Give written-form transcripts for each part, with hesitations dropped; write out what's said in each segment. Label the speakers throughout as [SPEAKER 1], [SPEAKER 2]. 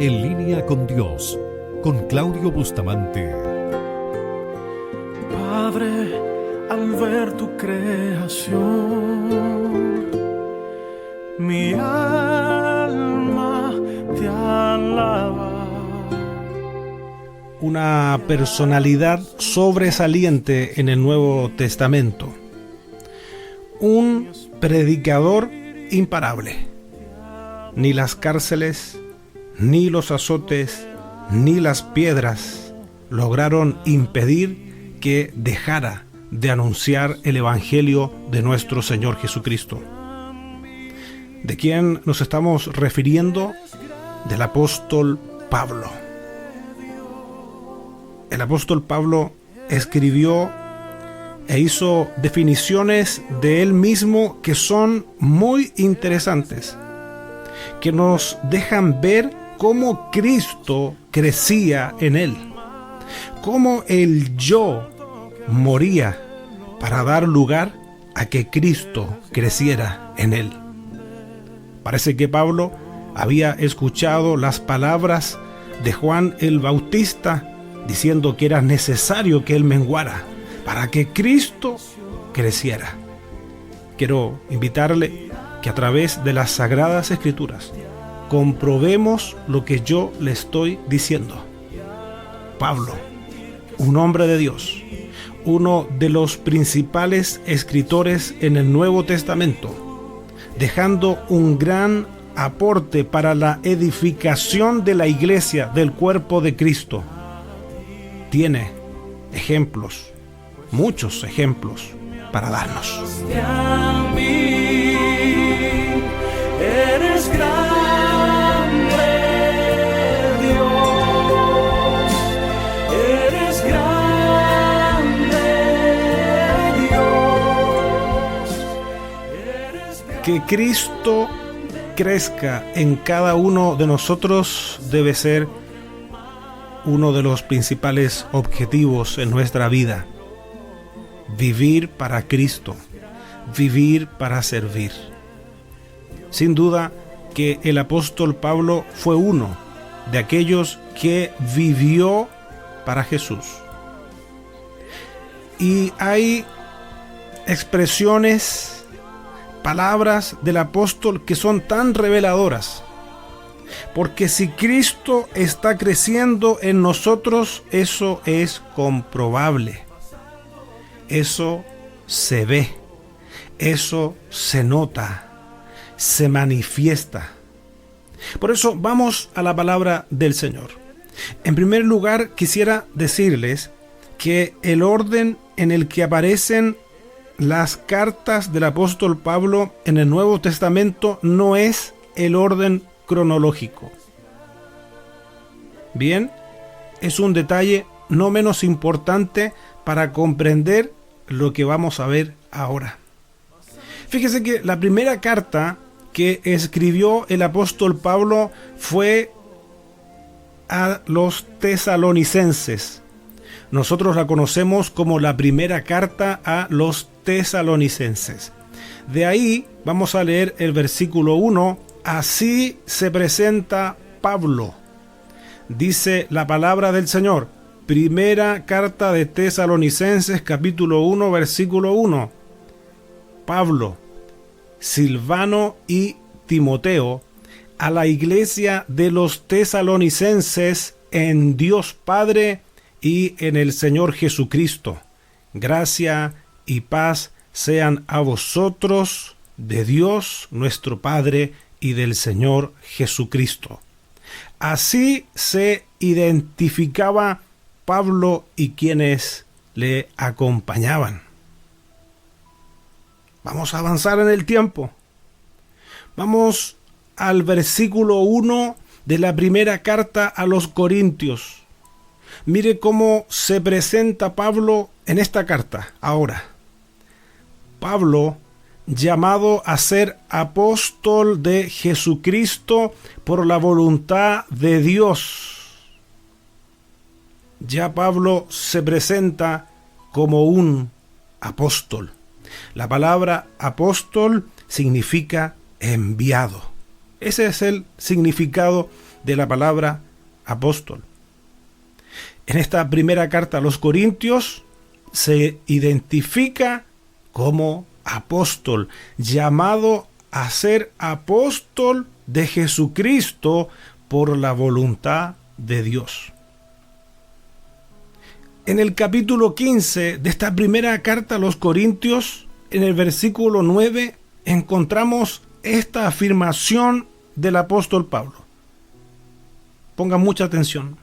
[SPEAKER 1] En línea con Dios, con Claudio Bustamante.
[SPEAKER 2] Padre, al ver tu creación, mi alma te alaba.
[SPEAKER 3] Una personalidad sobresaliente en el Nuevo Testamento. Un predicador imparable. Ni las cárceles, ni los azotes, ni las piedras lograron impedir que dejara de anunciar el Evangelio de nuestro Señor Jesucristo. ¿De quién nos estamos refiriendo? Del apóstol Pablo. El apóstol Pablo escribió e hizo definiciones de él mismo que son muy interesantes, que nos dejan ver cómo Cristo crecía en él, cómo el yo moría para dar lugar a que Cristo creciera en él. Parece que Pablo había escuchado las palabras de Juan el Bautista diciendo que era necesario que él menguara para que Cristo creciera. Quiero invitarle que a través de las Sagradas Escrituras comprobemos lo que yo le estoy diciendo. Pablo, un hombre de Dios, uno de los principales escritores en el Nuevo Testamento, dejando un gran aporte para la edificación de la iglesia, del cuerpo de Cristo. Tiene ejemplos, muchos ejemplos para darnos.
[SPEAKER 2] Eres grande, Dios. Eres grande, Dios.
[SPEAKER 3] Que Cristo crezca en cada uno de nosotros debe ser uno de los principales objetivos en nuestra vida. Vivir para Cristo, vivir para servir. Sin duda que el apóstol Pablo fue uno de aquellos que vivió para Jesús. Y hay expresiones, palabras del apóstol que son tan reveladoras. Porque si Cristo está creciendo en nosotros, eso es comprobable. Eso se ve, eso se nota, se manifiesta. Por eso vamos a la palabra del Señor. En primer lugar, quisiera decirles que el orden en el que aparecen las cartas del apóstol Pablo en el Nuevo Testamento no es el orden cronológico. Bien, es un detalle no menos importante para comprender lo que vamos a ver ahora. Fíjese que la primera carta que escribió el apóstol Pablo fue a los tesalonicenses. Nosotros la conocemos como la primera carta a los tesalonicenses. De ahí vamos a leer el versículo 1. Así se presenta Pablo. Dice la palabra del Señor. Primera carta de Tesalonicenses, capítulo 1, versículo 1. Pablo, Silvano y Timoteo, a la iglesia de los tesalonicenses en Dios Padre y en el Señor Jesucristo. Gracia y paz sean a vosotros de Dios nuestro Padre y del Señor Jesucristo. Así se identificaba Pablo y quienes le acompañaban. Vamos a avanzar en el tiempo. Vamos al versículo 1 de la primera carta a los Corintios. Mire cómo se presenta Pablo en esta carta ahora. Pablo, llamado a ser apóstol de Jesucristo por la voluntad de Dios. Ya Pablo se presenta como un apóstol. La palabra apóstol significa enviado. Ese es el significado de la palabra apóstol. En esta primera carta a los Corintios se identifica como apóstol, llamado a ser apóstol de Jesucristo por la voluntad de Dios. En el capítulo 15 de esta primera carta a los Corintios, en el versículo 9, encontramos esta afirmación del apóstol Pablo. Pongan mucha atención.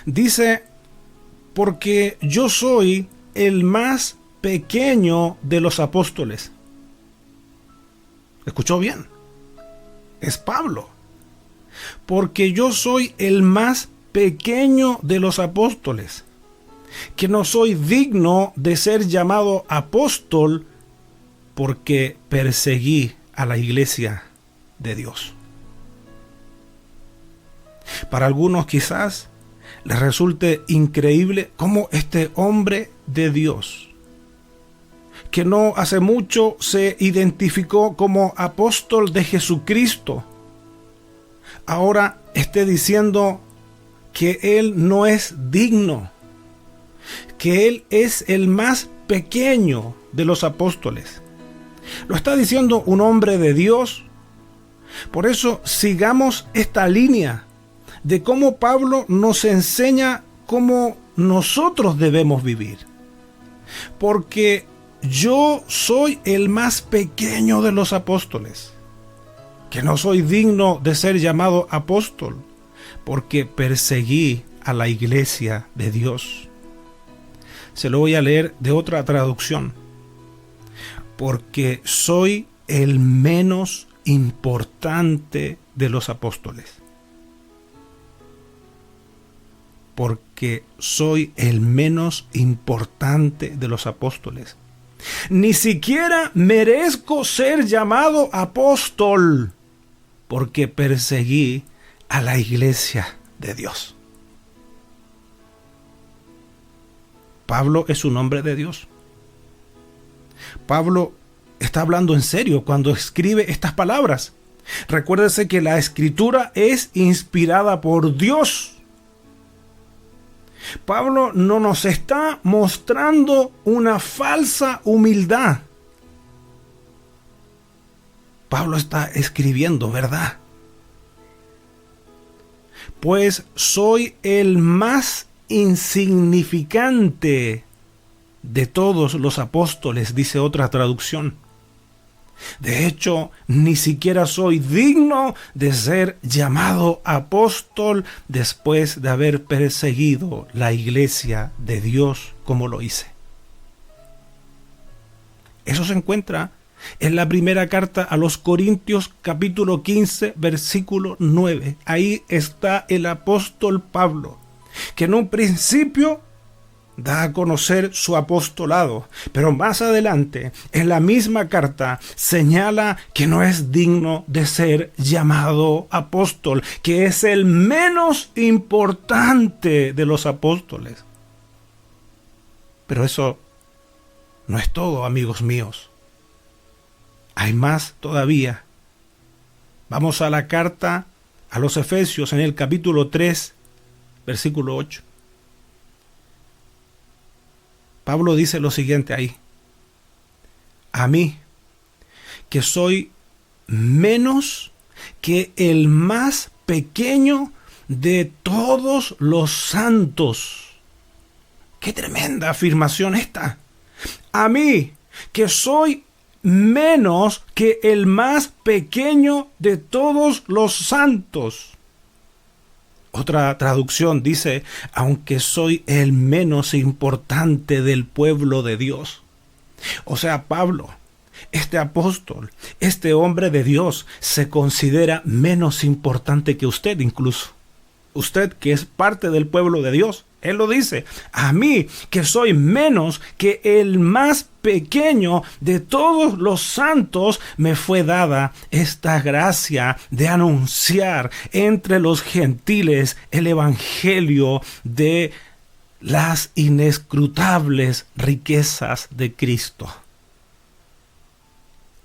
[SPEAKER 3] Dice: porque yo soy el más pequeño de los apóstoles. ¿Escuchó bien? Es Pablo. Porque yo soy el más pequeño de los apóstoles, que no soy digno de ser llamado apóstol, porque perseguí a la iglesia de Dios. Para algunos quizás les resulte increíble cómo este hombre de Dios, que no hace mucho se identificó como apóstol de Jesucristo, ahora esté diciendo que él no es digno, que él es el más pequeño de los apóstoles. Lo está diciendo un hombre de Dios. Por eso sigamos esta línea de cómo Pablo nos enseña cómo nosotros debemos vivir. Porque yo soy el más pequeño de los apóstoles, que no soy digno de ser llamado apóstol, porque perseguí a la iglesia de Dios. Se lo voy a leer de otra traducción. Porque soy el menos importante de los apóstoles. Porque soy el menos importante de los apóstoles. Ni siquiera merezco ser llamado apóstol, porque perseguí a la iglesia de Dios. Pablo es un hombre de Dios. Pablo está hablando en serio cuando escribe estas palabras. Recuérdese que la escritura es inspirada por Dios. Pablo no nos está mostrando una falsa humildad. Pablo está escribiendo verdad. Pues soy el más insignificante de todos los apóstoles, dice otra traducción. De hecho, ni siquiera soy digno de ser llamado apóstol después de haber perseguido la iglesia de Dios como lo hice. Eso se encuentra en la primera carta a los Corintios, capítulo 15, versículo 9. Ahí está el apóstol Pablo, que en un principio da a conocer su apostolado, pero más adelante, en la misma carta, señala que no es digno de ser llamado apóstol, que es el menos importante de los apóstoles. Pero eso no es todo, amigos míos. Hay más todavía. Vamos a la carta a los Efesios en el capítulo 3, versículo 8. Pablo dice lo siguiente ahí: a mí, que soy menos que el más pequeño de todos los santos. ¡Qué tremenda afirmación esta! A mí, que soy menos que el más pequeño de todos los santos. Otra traducción dice: aunque soy el menos importante del pueblo de Dios. O sea, Pablo, este apóstol, este hombre de Dios, se considera menos importante que usted incluso. Usted que es parte del pueblo de Dios. Él lo dice: a mí, que soy menos que el más pequeño de todos los santos, me fue dada esta gracia de anunciar entre los gentiles el evangelio de las inescrutables riquezas de Cristo.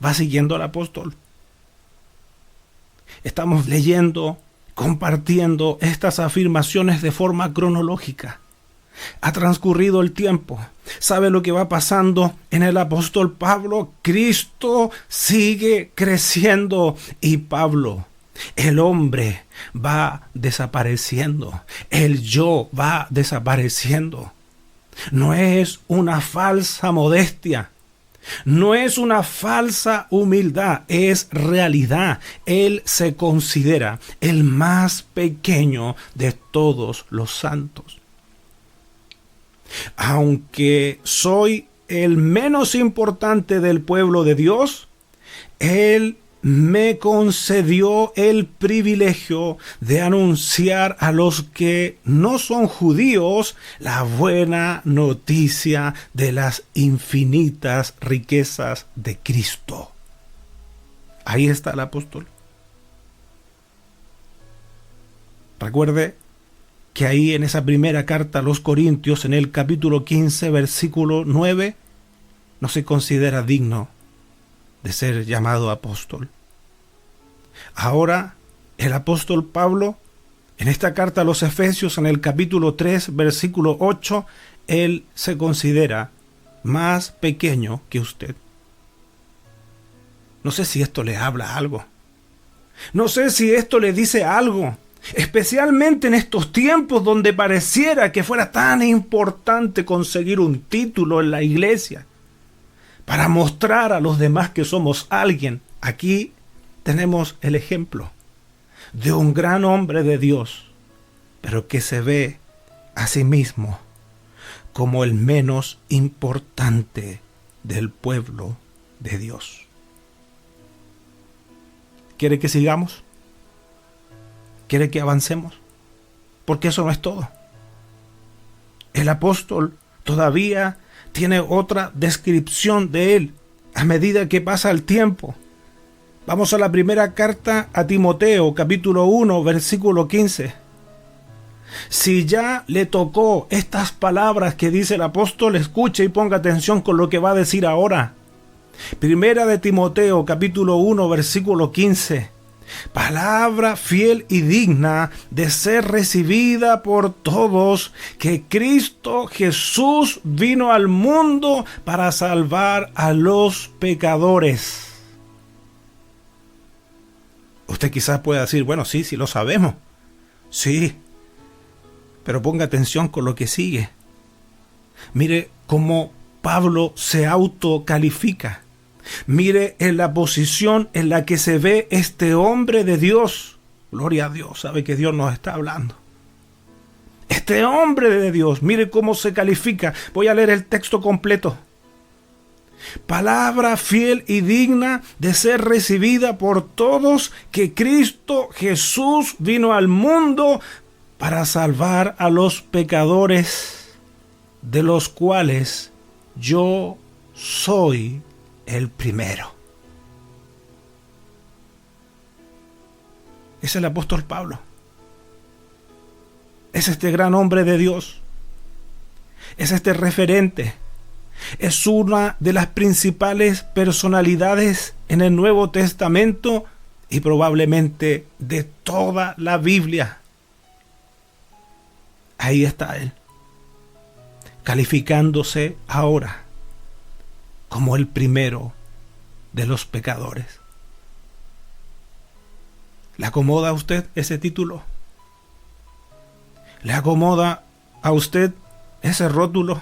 [SPEAKER 3] ¿Va siguiendo al apóstol? Estamos leyendo compartiendo estas afirmaciones de forma cronológica. Ha transcurrido el tiempo. ¿Sabe lo que va pasando en el apóstol Pablo? Cristo sigue creciendo y Pablo, el hombre, va desapareciendo. El yo va desapareciendo. No es una falsa modestia. No es una falsa humildad, es realidad. Él se considera el más pequeño de todos los santos. Aunque soy el menos importante del pueblo de Dios, Él me concedió el privilegio de anunciar a los que no son judíos la buena noticia de las infinitas riquezas de Cristo. Ahí está el apóstol. Recuerde que ahí en esa primera carta a los Corintios, en el capítulo 15, versículo 9, no se considera digno de ser llamado apóstol. Ahora, el apóstol Pablo, en esta carta a los Efesios, en el capítulo 3, versículo 8, él se considera más pequeño que usted. No sé si esto le habla algo. No sé si esto le dice algo. Especialmente en estos tiempos donde pareciera que fuera tan importante conseguir un título en la iglesia para mostrar a los demás que somos alguien. Aquí tenemos el ejemplo de un gran hombre de Dios, pero que se ve a sí mismo como el menos importante del pueblo de Dios. ¿Quiere que sigamos? ¿Quiere que avancemos? Porque eso no es todo. El apóstol todavía tiene otra descripción de él a medida que pasa el tiempo. Vamos a la primera carta a Timoteo, capítulo 1, versículo 15. Si ya le tocó estas palabras que dice el apóstol, escuche y ponga atención con lo que va a decir ahora. Primera de Timoteo, capítulo 1, versículo 15. Palabra fiel y digna de ser recibida por todos, que Cristo Jesús vino al mundo para salvar a los pecadores. Usted quizás pueda decir, bueno, sí lo sabemos. Sí, pero ponga atención con lo que sigue. Mire cómo Pablo se autocalifica. Mire en la posición en la que se ve este hombre de Dios. Gloria a Dios, sabe que Dios nos está hablando. Este hombre de Dios, mire cómo se califica. Voy a leer el texto completo. Palabra fiel y digna de ser recibida por todos, que Cristo Jesús vino al mundo para salvar a los pecadores, de los cuales yo soy el primero. Es el apóstol Pablo. Es este gran hombre de Dios. Es este referente. Es una de las principales personalidades en el Nuevo Testamento y probablemente de toda la Biblia. Ahí está él, calificándose ahora como el primero de los pecadores. ¿Le acomoda a usted ese título? ¿Le acomoda a usted ese rótulo?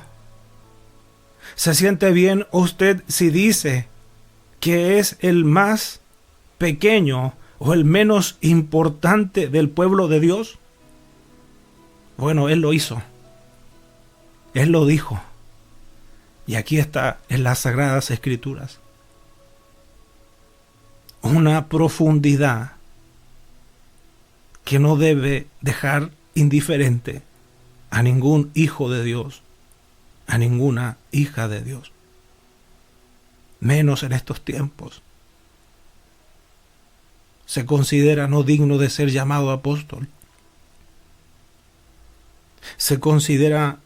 [SPEAKER 3] ¿Se siente bien usted si dice que es el más pequeño o el menos importante del pueblo de Dios? Bueno, Él lo hizo. Él lo dijo. Y aquí está en las Sagradas Escrituras. Una profundidad que no debe dejar indiferente a ningún hijo de Dios, a ninguna hija de Dios. Menos en estos tiempos. Se considera no digno de ser llamado apóstol. Se considera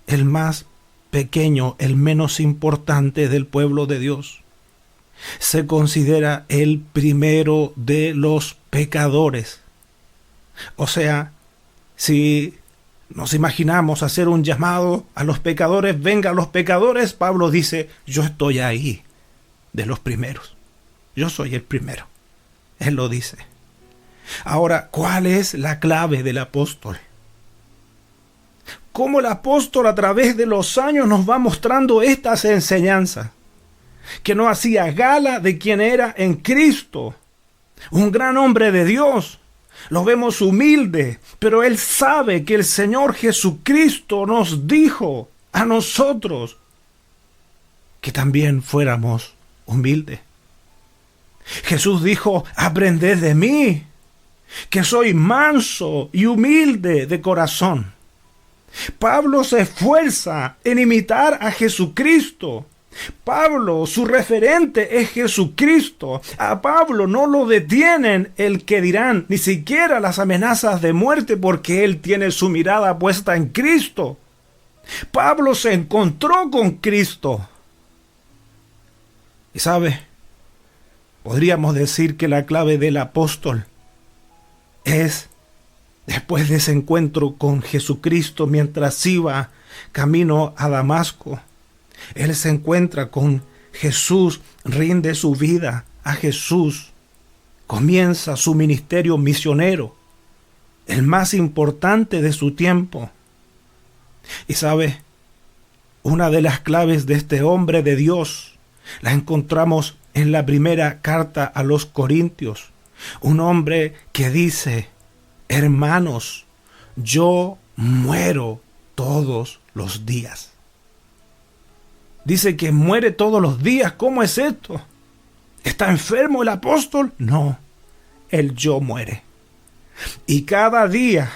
[SPEAKER 3] el más pequeño, el menos importante del pueblo de Dios. Se considera el primero de los pecadores. O sea, si nos imaginamos hacer un llamado a los pecadores, venga a los pecadores, Pablo dice, yo estoy ahí, de los primeros. Yo soy el primero. Él lo dice. Ahora, ¿cuál es la clave del apóstol? ¿Cómo el apóstol a través de los años nos va mostrando estas enseñanzas? Que no hacía gala de quien era en Cristo. Un gran hombre de Dios. Lo vemos humilde, pero él sabe que el Señor Jesucristo nos dijo a nosotros que también fuéramos humildes. Jesús dijo, aprended de mí, que soy manso y humilde de corazón. Pablo se esfuerza en imitar a Jesucristo. Pablo, su referente es Jesucristo. A Pablo no lo detienen el que dirán, ni siquiera las amenazas de muerte, porque él tiene su mirada puesta en Cristo. Pablo se encontró con Cristo. Y sabe, podríamos decir que la clave del apóstol es, después de ese encuentro con Jesucristo, mientras iba camino a Damasco, él se encuentra con Jesús, rinde su vida a Jesús, comienza su ministerio misionero, el más importante de su tiempo. Y sabe, una de las claves de este hombre de Dios la encontramos en la primera carta a los Corintios. Un hombre que dice, hermanos, yo muero todos los días. Dice que muere todos los días. ¿Cómo es esto? ¿Está enfermo el apóstol? No, el yo muere. Y cada día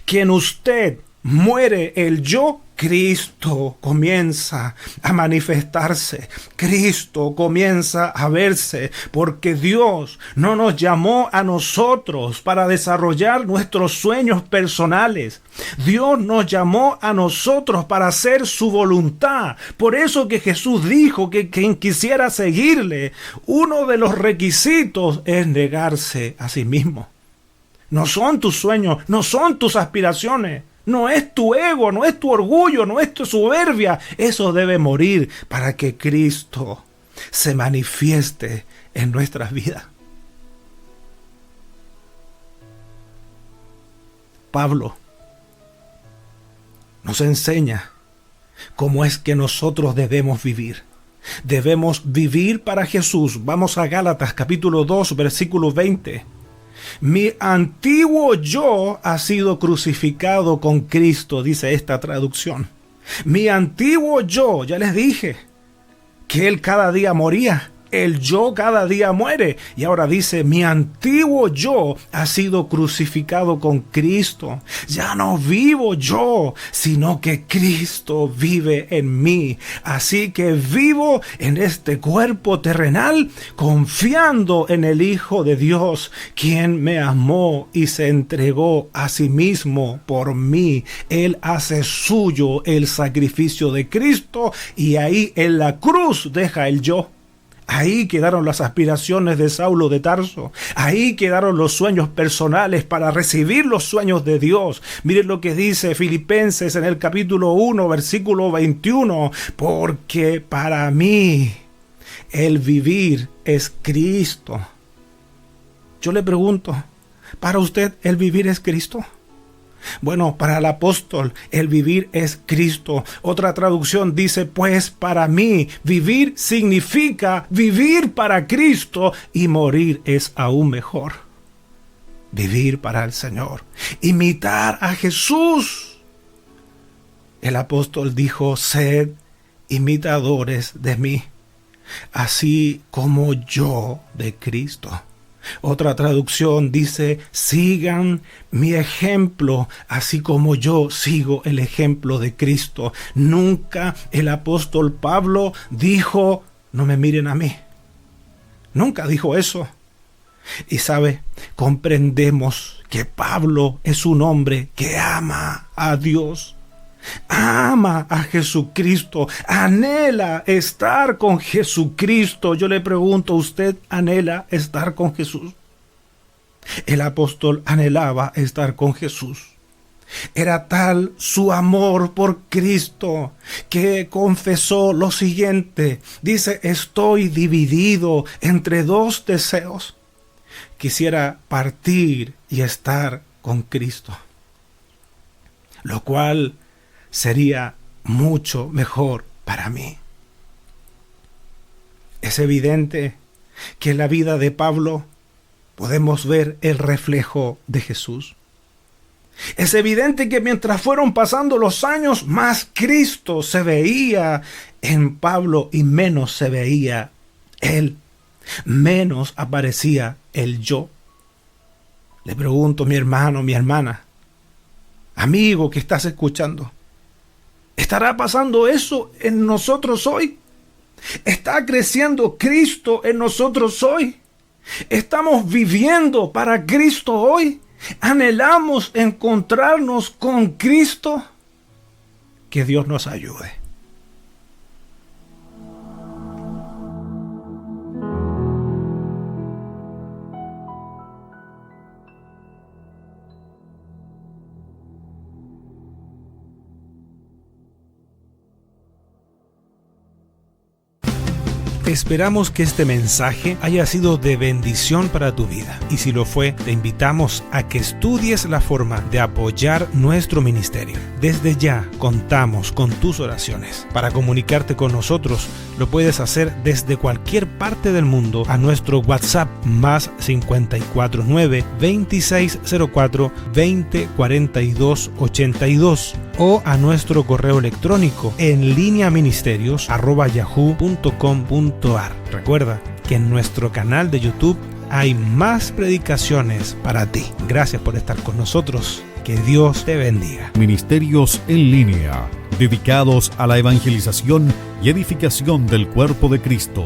[SPEAKER 3] que en usted muere el yo, Cristo comienza a manifestarse. Cristo comienza a verse, porque Dios no nos llamó a nosotros para desarrollar nuestros sueños personales. Dios nos llamó a nosotros para hacer su voluntad. Por eso que Jesús dijo que quien quisiera seguirle, uno de los requisitos es negarse a sí mismo. No son tus sueños, no son tus aspiraciones. No es tu ego, no es tu orgullo, no es tu soberbia. Eso debe morir para que Cristo se manifieste en nuestras vidas. Pablo nos enseña cómo es que nosotros debemos vivir. Debemos vivir para Jesús. Vamos a Gálatas capítulo 2, versículo 20. Mi antiguo yo ha sido crucificado con Cristo, dice esta traducción. Mi antiguo yo, ya les dije que él cada día moría. El yo cada día muere. Y ahora dice, mi antiguo yo ha sido crucificado con Cristo. Ya no vivo yo, sino que Cristo vive en mí. Así que vivo en este cuerpo terrenal, confiando en el Hijo de Dios, quien me amó y se entregó a sí mismo por mí. Él hace suyo el sacrificio de Cristo y ahí en la cruz deja el yo. Ahí quedaron las aspiraciones de Saulo de Tarso. Ahí quedaron los sueños personales para recibir los sueños de Dios. Miren lo que dice Filipenses en el capítulo 1, versículo 21. Porque para mí el vivir es Cristo. Yo le pregunto, ¿para usted el vivir es Cristo? Bueno, para el apóstol, el vivir es Cristo. Otra traducción dice, pues para mí, vivir significa vivir para Cristo y morir es aún mejor. Vivir para el Señor, imitar a Jesús. El apóstol dijo, sed imitadores de mí, así como yo de Cristo. Otra traducción dice, sigan mi ejemplo, así como yo sigo el ejemplo de Cristo. Nunca el apóstol Pablo dijo, no me miren a mí. Nunca dijo eso. Y sabe, comprendemos que Pablo es un hombre que ama a Dios. Ama a Jesucristo, anhela estar con Jesucristo. Yo le pregunto, ¿usted anhela estar con Jesús? El apóstol anhelaba estar con Jesús. Era tal su amor por Cristo que confesó lo siguiente. Dice, estoy dividido entre dos deseos. Quisiera partir y estar con Cristo, lo cual sería mucho mejor para mí. Es evidente que en la vida de Pablo podemos ver el reflejo de Jesús. Es evidente que mientras fueron pasando los años, más Cristo se veía en Pablo y menos se veía él. Menos aparecía el yo. Le pregunto, mi hermano, mi hermana, amigo que estás escuchando, ¿estará pasando eso en nosotros hoy? ¿Está creciendo Cristo en nosotros hoy? ¿Estamos viviendo para Cristo hoy? ¿Anhelamos encontrarnos con Cristo? Que Dios nos ayude. Esperamos que este mensaje haya sido de bendición para tu vida. Y si lo fue, te invitamos a que estudies la forma de apoyar nuestro ministerio. Desde ya contamos con tus oraciones. Para comunicarte con nosotros, lo puedes hacer desde cualquier parte del mundo a nuestro WhatsApp más 549 2604 2042 82 o a nuestro correo electrónico en lineaministerios@yahoo.com.ar. Recuerda que en nuestro canal de YouTube hay más predicaciones para ti. Gracias por estar con nosotros. Que Dios te bendiga.
[SPEAKER 1] Ministerios en línea, dedicados a la evangelización y edificación del cuerpo de Cristo.